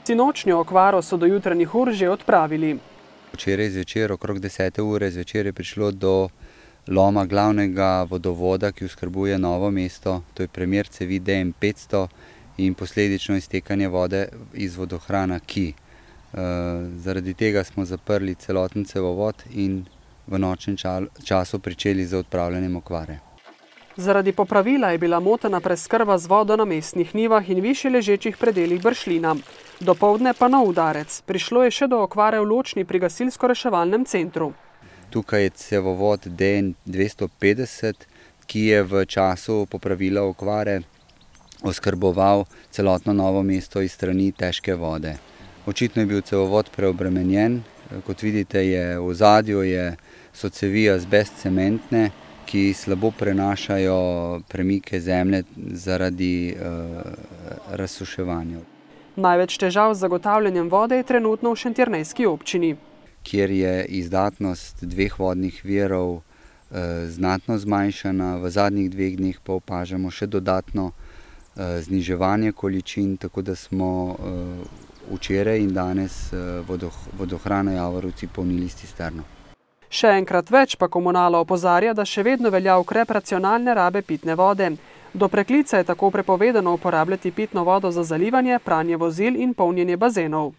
Sinočnjo okvaro so do jutranjih ur že odpravili. Včeraj zvečer, okrog 10. ure zvečer je prišlo do loma glavnega vodovoda, ki oskrbuje Novo mesto, to je premer cevi DM500 in posledično iztekanje vode iz vodohrana Ki. Zaradi tega smo zaprli celoten cevovod in v nočnem času pričeli z odpravljanjem okvare. Zaradi popravila je bila motena preskrba z vodo na mestnih nivah in višje ležečih predelih Bršljina. Dopoldne pa nov udarec. Prišlo je še do okvare v Ločni pri gasilsko-reševalnem centru. Tukaj je cevovod DN250, ki je v času popravila okvare oskrboval celotno Novo mesto iz strani težke vode. Očitno je bil cevovod preobremenjen. Kot vidite, v ozadju so cevi azbest cementne, ki slabo prenašajo premike zemlje zaradi razsuševanja. Največ težav z zagotavljanjem vode je trenutno v šentjernejski občini, kjer je izdatnost dveh vodnih virov znatno zmanjšana. V zadnjih 2 dneh pa opažamo še dodatno zniževanje količin, tako da smo včeraj in danes vodohrano Javorci polnili s cisterno. Še enkrat več pa Komunala opozarja, da še vedno velja ukrep racionalne rabe pitne vode. Do preklica je tako prepovedano uporabljati pitno vodo za zalivanje, pranje vozil in polnjenje bazenov.